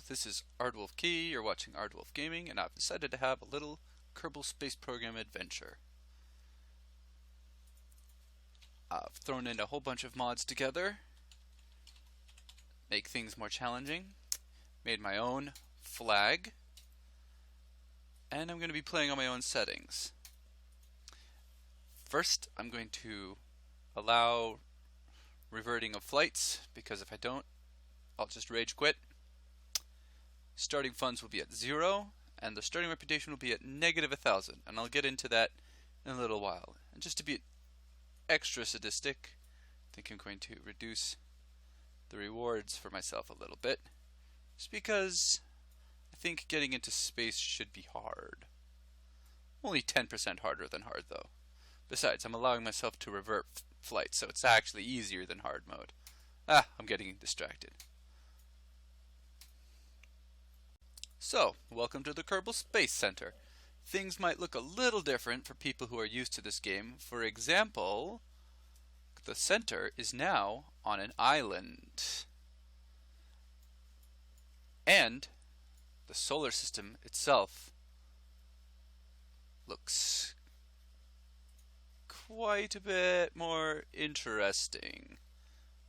this is Aardwolf Key, you're watching Aardwolf Gaming, and I've decided to have a little Kerbal Space Program adventure. I've thrown in a whole bunch of mods together, make things more challenging, made my own flag, and I'm going to be playing on my own settings. First, I'm going to allow reverting of flights, because if I don't, I'll just rage quit. Starting funds will be at 0, and the starting reputation will be at -1,000, and I'll get into that in a little while. And just to be extra sadistic, I think I'm going to reduce the rewards for myself a little bit, just because I think getting into space should be hard. Only 10% harder than hard, though. Besides, I'm allowing myself to revert flight, so it's actually easier than hard mode. I'm getting distracted. So, welcome to the Kerbal Space Center. Things might look a little different for people who are used to this game. For example, the center is now on an island. And the solar system itself looks quite a bit more interesting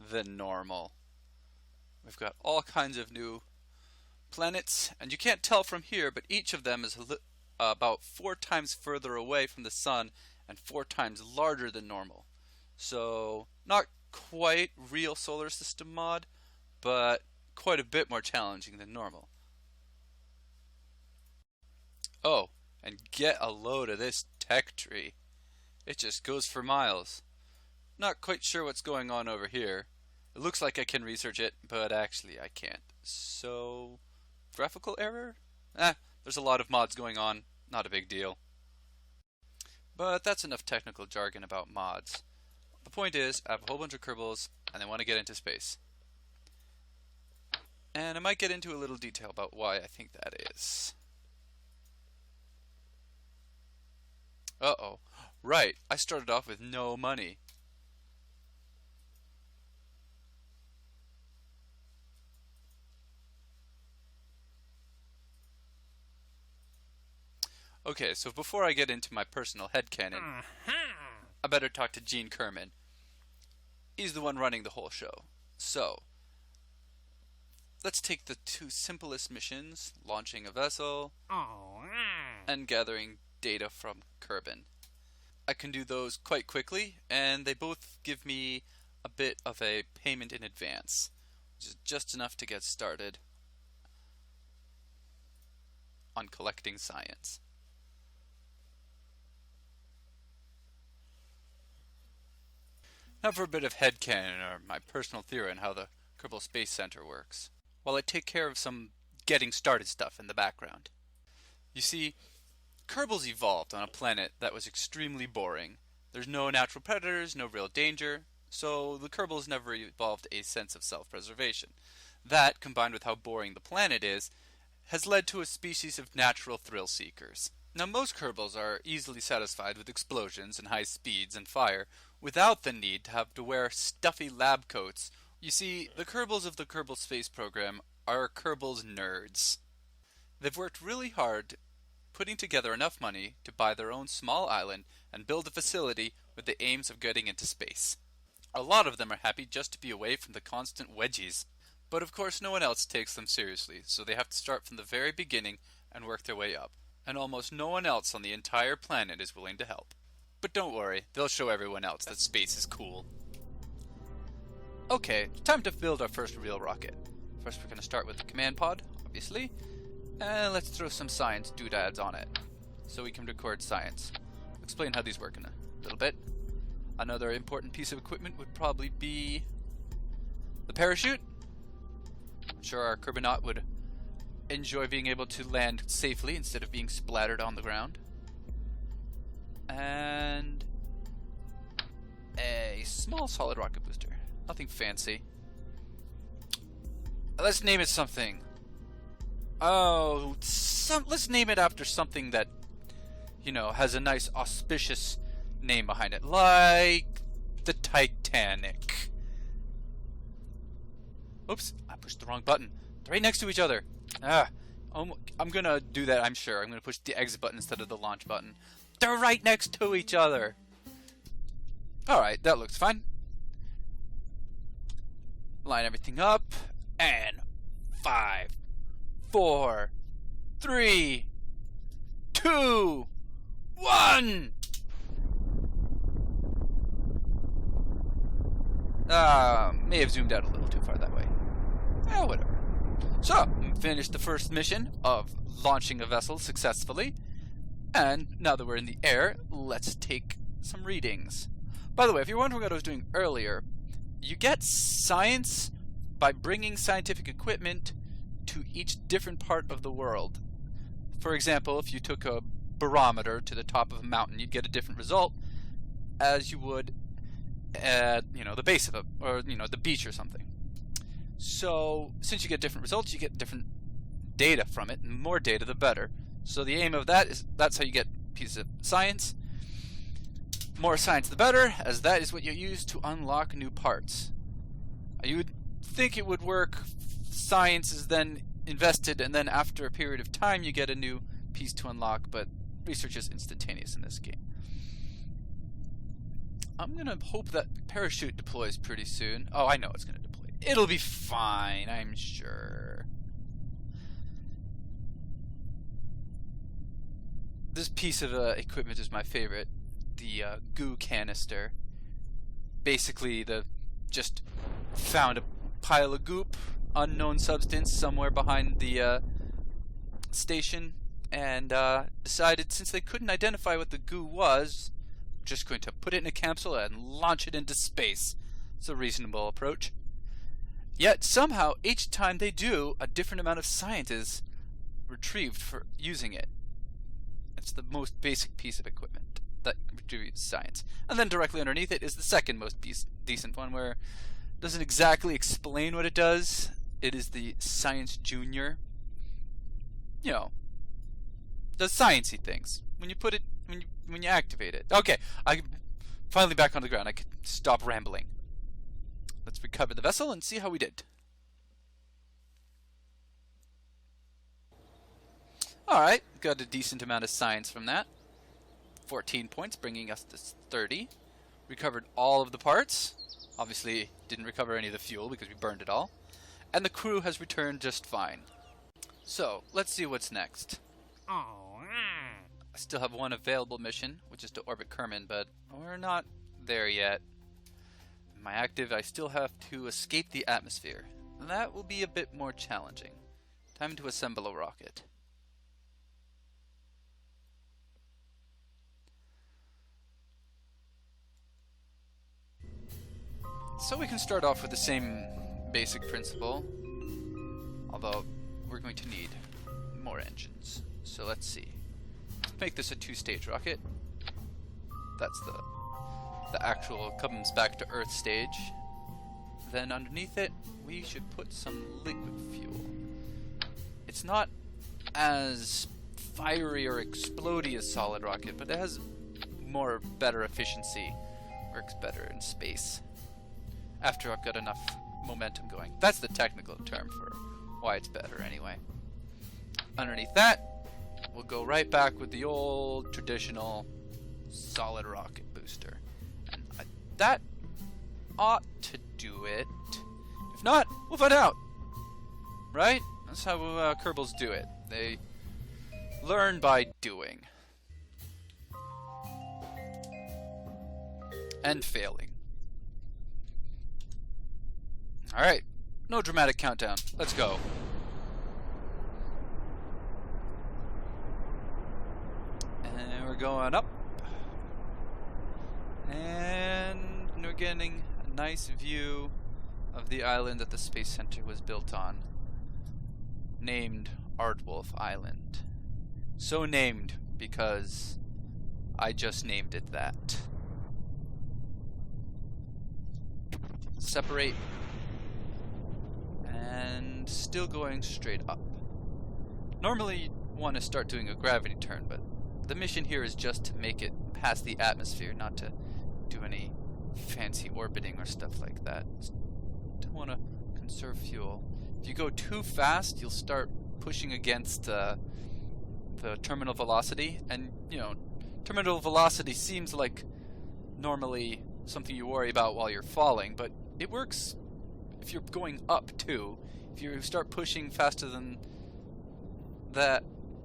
than normal. We've got all kinds of new planets, and you can't tell from here, but each of them is about 4 times further away from the sun and 4 times larger than normal. So, not quite real solar system mod, but quite a bit more challenging than normal. Oh, and get a load of this tech tree. It just goes for miles. Not quite sure what's going on over here. It looks like I can research it, but actually I can't. So, graphical error? There's a lot of mods going on, not a big deal. But that's enough technical jargon about mods. The point is, I have a whole bunch of Kerbals, and they want to get into space. And I might get into a little detail about why I think that is. Uh-oh. Right, I started off with no money. Okay, so before I get into my personal headcanon, I better talk to Gene Kerman. He's the one running the whole show. So, let's take the 2 simplest missions, launching a vessel and gathering data from Kerbin. I can do those quite quickly, and they both give me a bit of a payment in advance, which is just enough to get started on collecting science. Now for a bit of headcanon, or my personal theory on how the Kerbal Space Center works, while I take care of some getting started stuff in the background. You see, Kerbals evolved on a planet that was extremely boring. There's no natural predators, no real danger, so the Kerbals never evolved a sense of self-preservation. That, combined with how boring the planet is, has led to a species of natural thrill seekers. Now most Kerbals are easily satisfied with explosions and high speeds and fire, without the need to have to wear stuffy lab coats. You see, the Kerbals of the Kerbal Space Program are Kerbals nerds. They've worked really hard putting together enough money to buy their own small island and build a facility with the aims of getting into space. A lot of them are happy just to be away from the constant wedgies. But of course no one else takes them seriously, so they have to start from the very beginning and work their way up. And almost no one else on the entire planet is willing to help. But don't worry, they'll show everyone else that space is cool. Okay, time to build our first real rocket. First we're going to start with the command pod, obviously. And let's throw some science doodads on it, so we can record science. I'll explain how these work in a little bit. Another important piece of equipment would probably be the parachute. I'm sure our Kerbinaut would enjoy being able to land safely instead of being splattered on the ground. And a small solid rocket booster. Nothing fancy. Let's name it something. Let's name it after something that, you know, has a nice auspicious name behind it. Like the Titanic. Oops, I pushed the wrong button. They're right next to each other. I'm gonna do that, I'm sure. I'm gonna push the exit button instead of the launch button. They're right next to each other. Alright, that looks fine. Line everything up. And 5, 4, 3, 2, 1! May have zoomed out a little too far that way. Whatever. So, finished the first mission of launching a vessel successfully. And now that we're in the air, let's take some readings. By the way, if you're wondering what I was doing earlier, you get science by bringing scientific equipment to each different part of the world. For example, if you took a barometer to the top of a mountain, you'd get a different result as you would at, the base of it, or, the beach or something. So, since you get different results, you get different data from it, and more data the better. So the aim of that is, that's how you get pieces of science. More science the better, as that is what you use to unlock new parts. You would think it would work, science is then invested, and then after a period of time you get a new piece to unlock, but research is instantaneous in this game. I'm gonna hope that parachute deploys pretty soon. Oh, I know it's gonna deploy. It'll be fine, I'm sure. This piece of equipment is my favorite. The goo canister. Basically, just found a pile of goop, unknown substance, somewhere behind the station, and decided since they couldn't identify what the goo was, just going to put it in a capsule and launch it into space. It's a reasonable approach. Yet somehow, each time they do, a different amount of science is retrieved for using it. It's the most basic piece of equipment that retrieves science. And then directly underneath it is the second most decent one, where it doesn't exactly explain what it does. It is the Science Junior. Does sciencey things. When you put it, when you activate it. Okay, I'm finally back on the ground. I can stop rambling. Let's recover the vessel and see how we did. Alright, got a decent amount of science from that. 14 points, bringing us to 30. Recovered all of the parts. Obviously, didn't recover any of the fuel because we burned it all. And the crew has returned just fine. So, let's see what's next. I still have one available mission, which is to orbit Kerman, but we're not there yet. In my active, I still have to escape the atmosphere. That will be a bit more challenging. Time to assemble a rocket. So we can start off with the same basic principle, although we're going to need more engines. So let's see. Let's make this a two-stage rocket. That's the actual comes back to Earth stage. Then underneath it, we should put some liquid fuel. It's not as fiery or explodey as solid rocket, but it has better efficiency. Works better in space. After I've got enough momentum going. That's the technical term for why it's better anyway. Underneath that, we'll go right back with the old traditional solid rocket booster. And that ought to do it. If not, we'll find out. Right? That's how Kerbals do it. They learn by doing. And failing. Alright, no dramatic countdown. Let's go. And we're going up. And we're getting a nice view of the island that the Space Center was built on. Named Aardwolf Island. So named because I just named it that. Separate. And still going straight up. Normally you'd want to start doing a gravity turn, but the mission here is just to make it past the atmosphere, not to do any fancy orbiting or stuff like that. Don't want to conserve fuel. If you go too fast, you'll start pushing against the terminal velocity, and terminal velocity seems like normally something you worry about while you're falling, but it works if you're going up too. If you start pushing faster than that,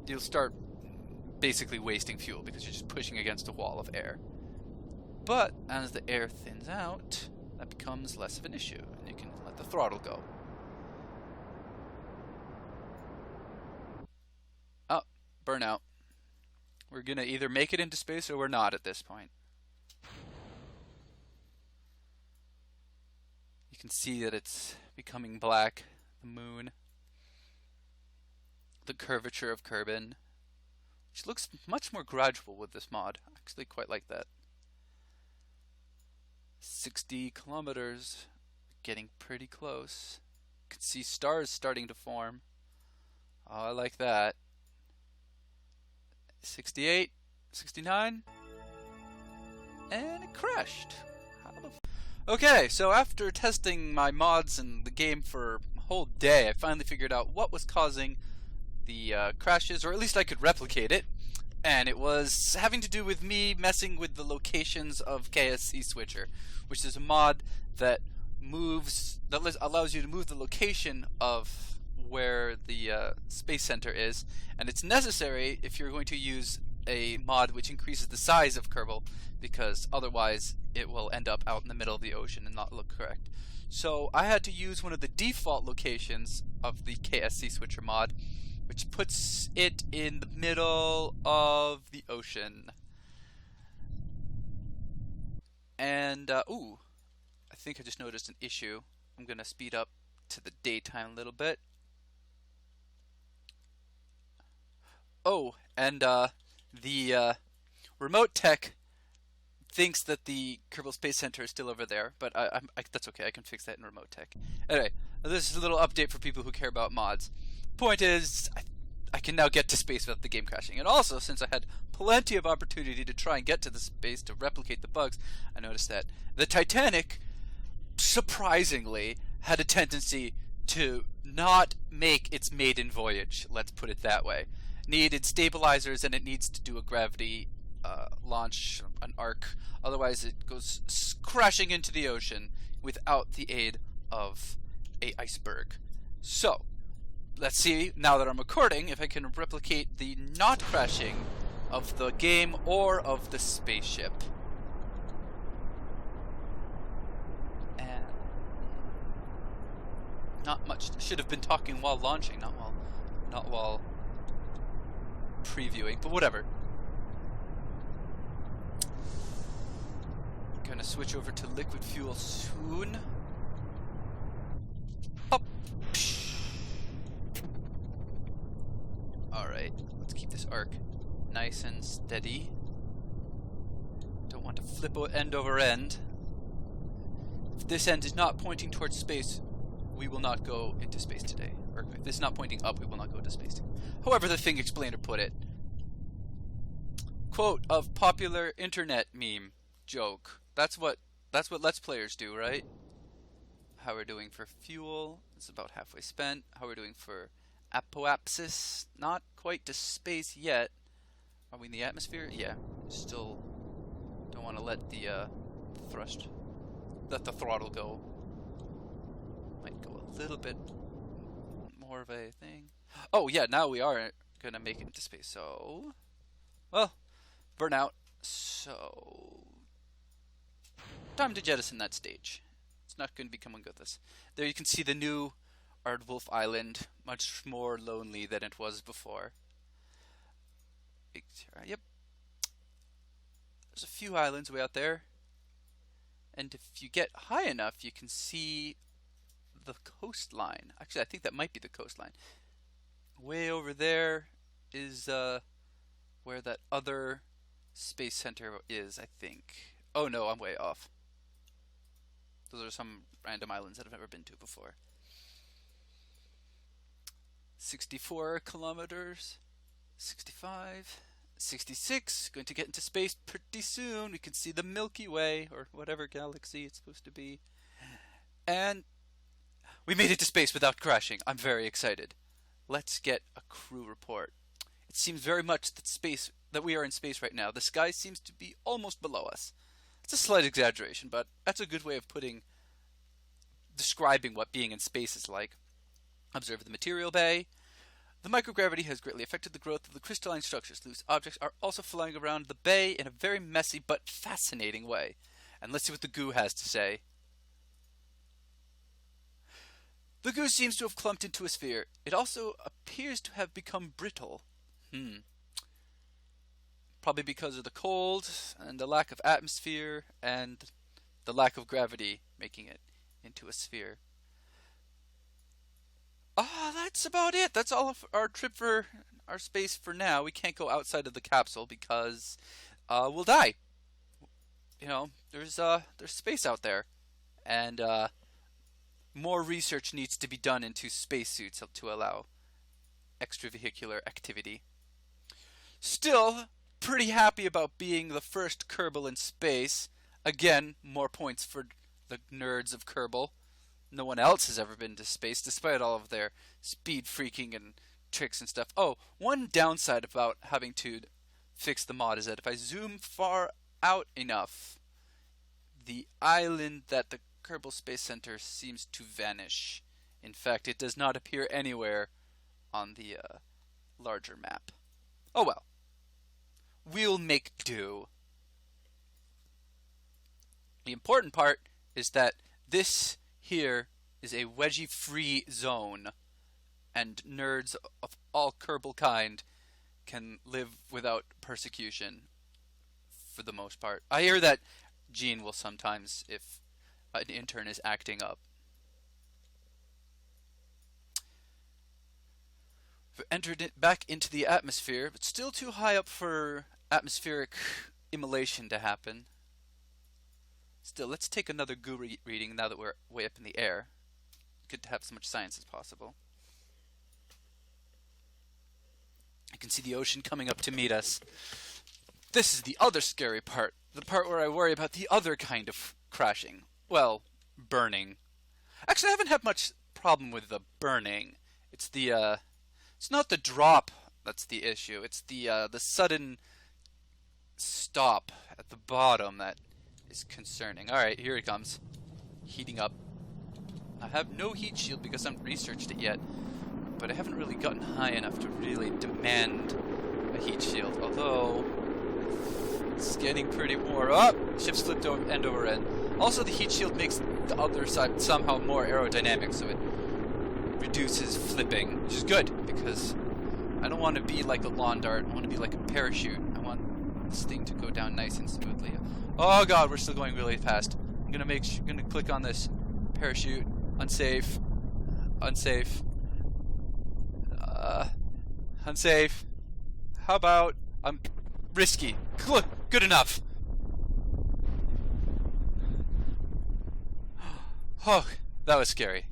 you'll start basically wasting fuel because you're just pushing against a wall of air. But as the air thins out, that becomes less of an issue, and you can let the throttle go. Oh, burnout. We're gonna either make it into space or we're not at this point. You can see that it's becoming black, the moon, the curvature of Kerbin, which looks much more gradual with this mod. I actually quite like that. 60 kilometers, getting pretty close. You can see stars starting to form. Oh, I like that. 68, 69, and it crashed. Okay, so after testing my mods and the game for a whole day, I finally figured out what was causing the crashes, or at least I could replicate it. And it was having to do with me messing with the locations of KSC Switcher, which is a mod that allows you to move the location of where the Space Center is, and it's necessary if you're going to use a mod which increases the size of Kerbal, because otherwise it will end up out in the middle of the ocean and not look correct. So I had to use one of the default locations of the KSC Switcher mod, which puts it in the middle of the ocean. And, ooh, I think I just noticed an issue. I'm going to speed up to the daytime a little bit. Oh, and the remote tech thinks that the Kerbal Space Center is still over there, but that's okay, I can fix that in remote tech. Anyway, this is a little update for people who care about mods. Point is, I can now get to space without the game crashing. And also, since I had plenty of opportunity to try and get to the space to replicate the bugs, I noticed that the Titanic, surprisingly, had a tendency to not make its maiden voyage, let's put it that way. Needed stabilizers, and it needs to do a gravity launch, an arc, otherwise it goes crashing into the ocean without the aid of a iceberg. So, let's see, now that I'm recording, if I can replicate the not crashing of the game or of the spaceship. And not much. Should have been talking while launching, not while previewing, but whatever. Gonna switch over to liquid fuel soon. Up. Alright, let's keep this arc nice and steady. Don't want to flip end over end. If this end is not pointing towards space, we will not go into space today. Or if this is not pointing up, we will not go into space today. However the thing explainer put it. Quote of popular internet meme joke. That's what Let's Players do, right? How we're doing for fuel, it's about halfway spent. How we're doing for apoapsis, not quite to space yet. Are we in the atmosphere? Yeah. Still don't want to let the throttle go. Might go a little bit more of a thing. Oh yeah, now we are gonna make it into space. So, well, burnout. So, time to jettison that stage. It's not going to be coming with us. There you can see the new Aardwolf Island, much more lonely than it was before. Yep. There's a few islands way out there. And if you get high enough, you can see the coastline. Actually, I think that might be the coastline. Way over there is where that other space center is, I think. Oh no, I'm way off. Those are some random islands that I've never been to before. 64 kilometers, 65, 66, going to get into space pretty soon. We can see the Milky Way, or whatever galaxy it's supposed to be. And We made it to space without crashing. I'm very excited. Let's get a crew report. It seems very much that we are in space right now. The sky seems to be almost below us. It's a slight exaggeration, but that's a good way of describing what being in space is like. Observe the material bay. The microgravity has greatly affected the growth of the crystalline structures. Loose objects are also flying around the bay in a very messy but fascinating way. And let's see what the goo has to say. The goo seems to have clumped into a sphere. It also appears to have become brittle. Probably because of the cold and the lack of atmosphere and the lack of gravity making it into a sphere. That's about it. That's all of our trip for our space for now. We can't go outside of the capsule because we'll die. You know, there's space out there, and more research needs to be done into spacesuits to allow extravehicular activity. Still, pretty happy about being the first Kerbal in space. Again, more points for the nerds of Kerbal. No one else has ever been to space, despite all of their speed freaking and tricks and stuff. Oh, one downside about having to fix the mod is that if I zoom far out enough, the island that the Kerbal Space Center seems to vanish. In fact, it does not appear anywhere on the larger map. Oh well. We'll make do. The important part is that this here is a wedgie-free zone, and nerds of all Kerbal kind can live without persecution for the most part. I hear that Gene will sometimes if an intern is acting up. We've entered it back into the atmosphere, but still too high up for atmospheric immolation to happen. Still, let's take another goo reading now that we're way up in the air. Good to have as much science as possible. I can see the ocean coming up to meet us. This is the other scary part. The part where I worry about the other kind of crashing. Well, burning. Actually, I haven't had much problem with the burning. It's not the drop that's the issue. It's the sudden stop at the bottom that is concerning. Alright, here it comes. Heating up. I have no heat shield because I haven't researched it yet, but I haven't really gotten high enough to really demand a heat shield, although it's getting pretty warm. Oh! Ship's flipped over end over end. Also, the heat shield makes the other side somehow more aerodynamic, so it reduces flipping, which is good, because I don't want to be like a lawn dart. I want to be like a parachute. I want this thing to go down nice and smoothly. Oh god, we're still going really fast. I'm gonna click on this. Parachute. Unsafe. Unsafe. Unsafe. How about risky. Look, good enough. Oh, that was scary.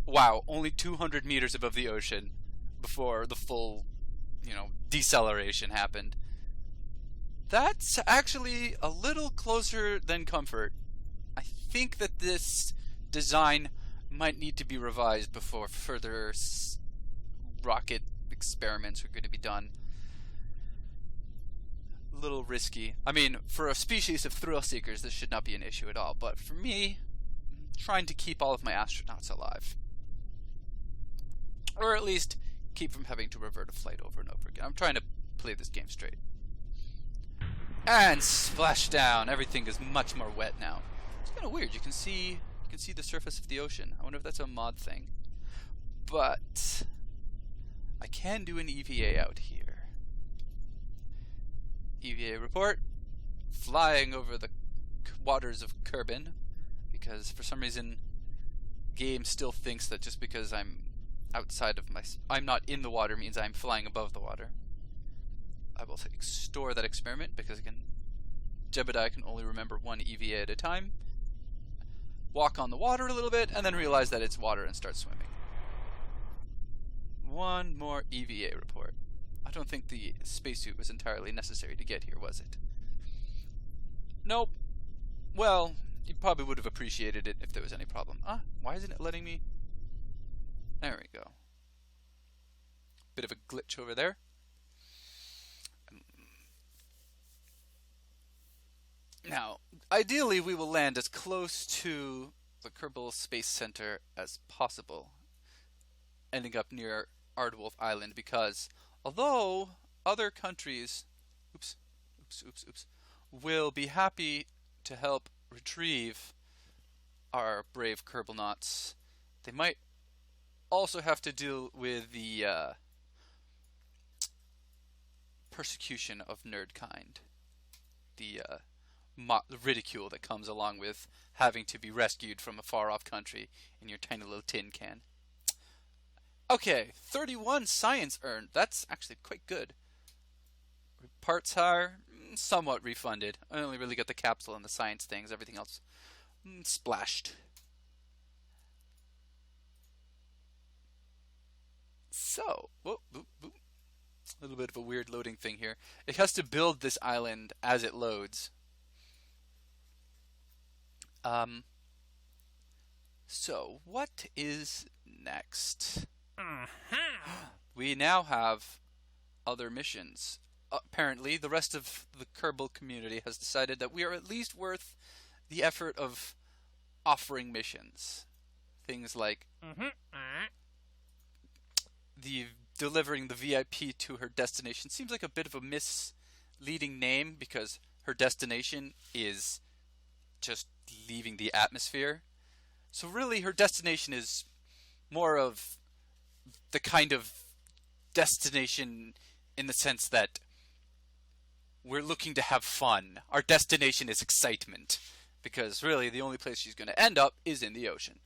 Wow, only 200 meters above the ocean before the full, deceleration happened. That's actually a little closer than comfort. I think that this design might need to be revised before further rocket experiments are going to be done. A little risky. I mean, for a species of thrill seekers, this should not be an issue at all. But for me, trying to keep all of my astronauts alive. Or at least keep from having to revert a flight over and over again. I'm trying to play this game straight. And splash down. Everything is much more wet now. It's kind of weird. You can see the surface of the ocean. I wonder if that's a mod thing. But I can do an EVA out here. EVA report. Flying over the waters of Kerbin, because for some reason game still thinks that just because I'm not in the water means I'm flying above the water. I will store that experiment because again, Jebediah can only remember one EVA at a time. Walk on the water a little bit and then realize that it's water and start swimming. One more EVA report. I don't think the spacesuit was entirely necessary to get here, was it? Nope. Well, You probably would have appreciated it if there was any problem. Why isn't it letting me? There we go. Bit of a glitch over there. Now, ideally we will land as close to the Kerbal Space Center as possible, ending up near Aardwolf Island, because although other countries will be happy to help retrieve our brave Kerbalnauts, they might also have to deal with the persecution of nerdkind, the ridicule that comes along with having to be rescued from a far-off country in your tiny little tin can. Okay, 31 science earned. That's actually quite good. Parts are somewhat refunded. I only really got the capsule and the science things. Everything else splashed. So, whoop, boop, boop. A little bit of a weird loading thing here. It has to build this island as it loads. So, what is next? We now have other missions. Apparently, the rest of the Kerbal community has decided that we are at least worth the effort of offering missions. Things like delivering the VIP to her destination seems like a bit of a misleading name, because her destination is just leaving the atmosphere. So really her destination is more of the kind of destination in the sense that we're looking to have fun. Our destination is excitement, because really the only place she's going to end up is in the ocean.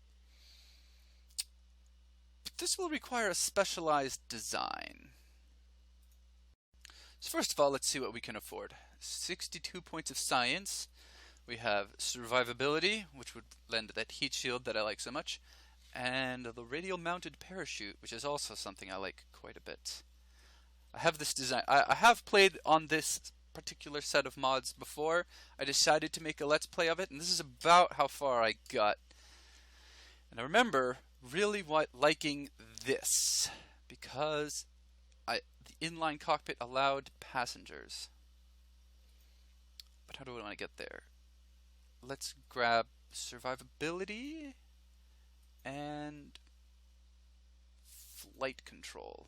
But this will require a specialized design. So first of all, let's see what we can afford. 62 points of science. We have survivability, which would lend that heat shield that I like so much, and the radial mounted parachute, which is also something I like quite a bit. I have this design. I have played on this particular set of mods before. I decided to make a let's play of it, and this is about how far I got. And I remember really liking this, because the inline cockpit allowed passengers. But how do I want to get there? Let's grab survivability and flight control.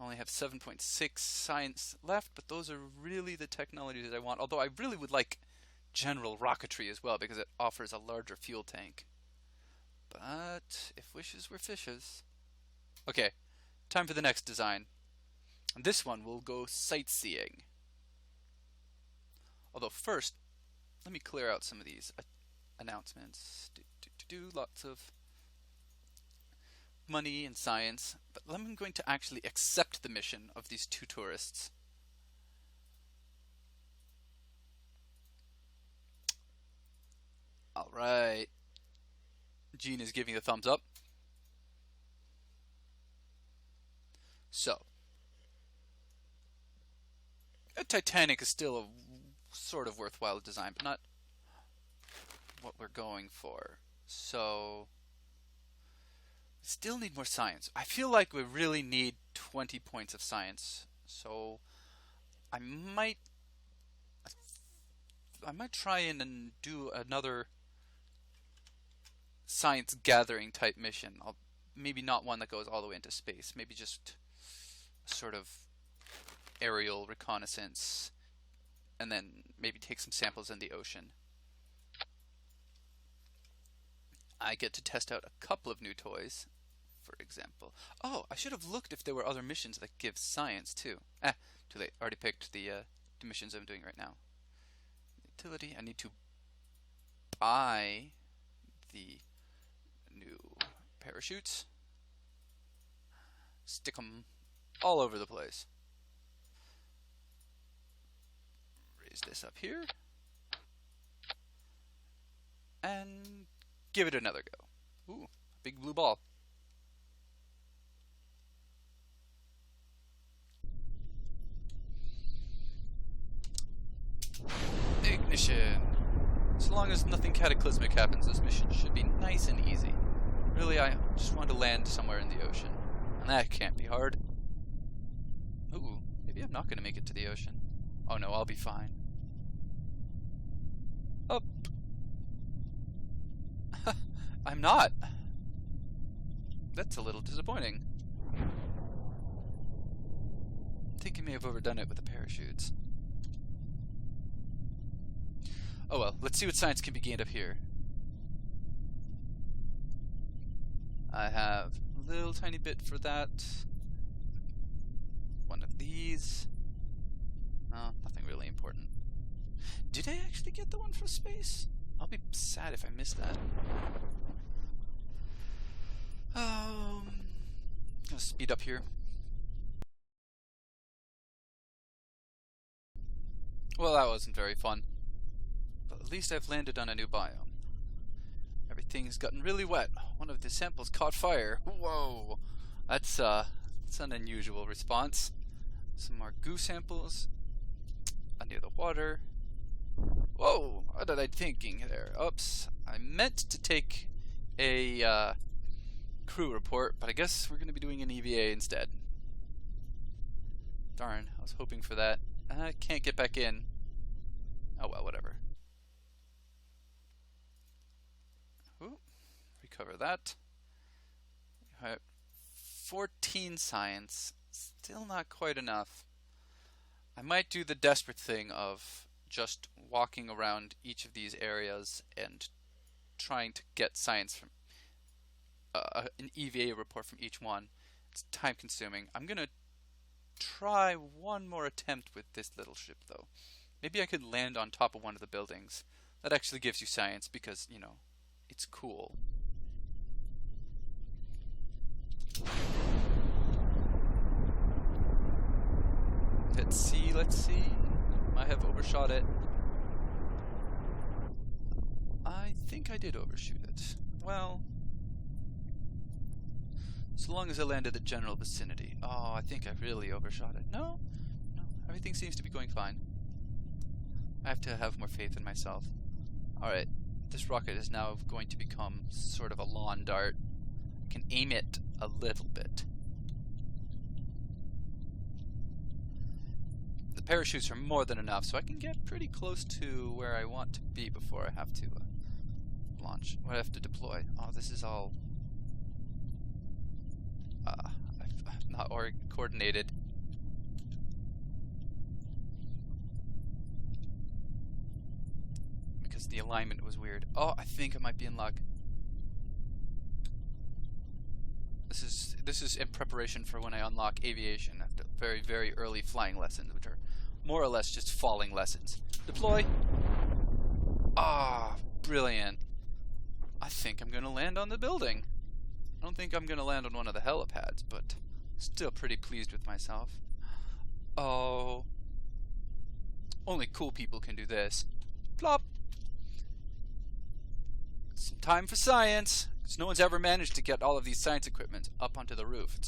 I only have 7.6 science left, but those are really the technologies I want. Although I really would like general rocketry as well, because it offers a larger fuel tank. But if wishes were fishes. Okay, time for the next design. And this one will go sightseeing. Although first, let me clear out some of these announcements. Lots of money and science, but I'm going to actually accept the mission of these two tourists. Alright. Gene is giving a thumbs up. So, a Titanic is still a sort of worthwhile design, but not what we're going for. So, we still need more science. I feel like we really need 20 points of science. So, I might try and do another science gathering type mission. Maybe not one that goes all the way into space. Maybe just sort of aerial reconnaissance, and then maybe take some samples in the ocean. I get to test out a couple of new toys, for example. Oh, I should have looked if there were other missions that give science too. Too late. Already picked the missions I'm doing right now. Utility. I need to buy the new parachutes. Stick them all over the place. Raise this up here. And give it another go. Ooh, big blue ball. Ignition. So long as if nothing cataclysmic happens, this mission should be nice and easy. Really, I just want to land somewhere in the ocean. And that can't be hard. Ooh, maybe I'm not going to make it to the ocean. Oh no, I'll be fine. Up. I'm not. That's a little disappointing. I think I may have overdone it with the parachutes. Oh well, let's see what science can be gained up here. I have a little tiny bit for that. One of these. Oh, nothing really important. Did I actually get the one from space? I'll be sad if I miss that. Gonna speed up here. Well, that wasn't very fun. But at least I've landed on a new biome. Everything's gotten really wet. One of the samples caught fire. Whoa! That's an unusual response. Some more goo samples. Near the water. Whoa! What did I thinking there? Oops. I meant to take a crew report, but I guess we're going to be doing an EVA instead. Darn, I was hoping for that. I can't get back in. Oh well, whatever. Ooh, recover that. 14 science. Still not quite enough. I might do the desperate thing of just walking around each of these areas and trying to get science from an EVA report from each one. It's time consuming. I'm gonna try one more attempt with this little ship though. Maybe I could land on top of one of the buildings. That actually gives you science because, you know, it's cool. Let's see. I have overshot it. I think I did overshoot it. Well, so long as I landed the general vicinity. Oh, I think I really overshot it. No, everything seems to be going fine. I have to have more faith in myself. Alright, this rocket is now going to become sort of a lawn dart. I can aim it a little bit. The parachutes are more than enough, so I can get pretty close to where I want to be before I have to launch. I have to deploy. Oh, this is all not coordinated. Because the alignment was weird. Oh, I think I might be in luck. This is in preparation for when I unlock aviation after very, very early flying lessons, which are more or less just falling lessons. Deploy. Ah, brilliant. I think I'm going to land on the building. I don't think I'm going to land on one of the helipads, but still pretty pleased with myself. Oh. Only cool people can do this. Plop. Some time for science. Because no one's ever managed to get all of these science equipment up onto the roof.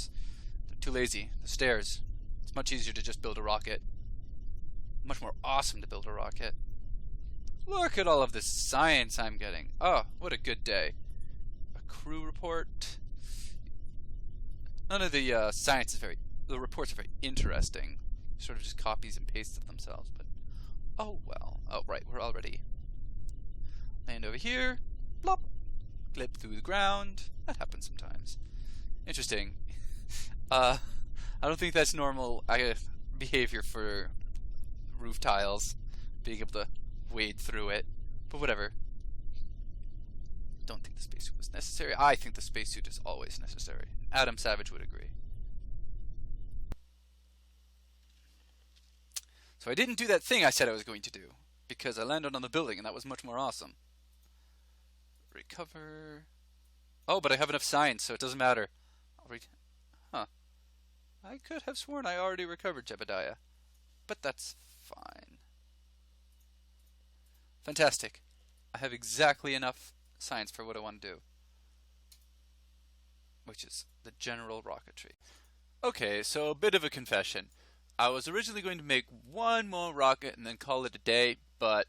They're too lazy. The stairs. It's much easier to just build a rocket. Much more awesome to build a rocket. Look at all of this science I'm getting. Oh, what a good day. A crew report. None of the science is the reports are very interesting. Sort of just copies and pastes of themselves, but oh well. Oh right, we're already. Land over here. Plop. Glip through the ground. That happens sometimes. Interesting. I don't think that's normal behavior for roof tiles, being able to wade through it, but whatever. Don't think the spacesuit was necessary. I think the spacesuit is always necessary. Adam Savage would agree. So I didn't do that thing I said I was going to do, because I landed on the building and that was much more awesome. Recover. Oh, but I have enough science, so it doesn't matter. Huh. I could have sworn I already recovered Jebediah, but that's fine. Fantastic. I have exactly enough science for what I want to do, which is the general rocketry. Okay, so a bit of a confession. I was originally going to make one more rocket and then call it a day, but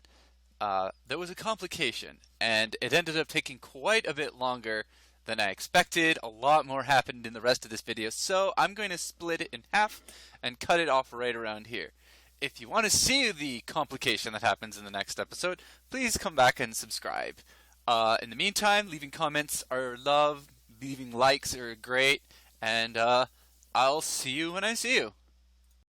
there was a complication, and it ended up taking quite a bit longer than I expected. A lot more happened in the rest of this video, so I'm going to split it in half and cut it off right around here. If you want to see the complication that happens in the next episode, please come back and subscribe. In the meantime, leaving comments are love, leaving likes are great, and I'll see you when I see you.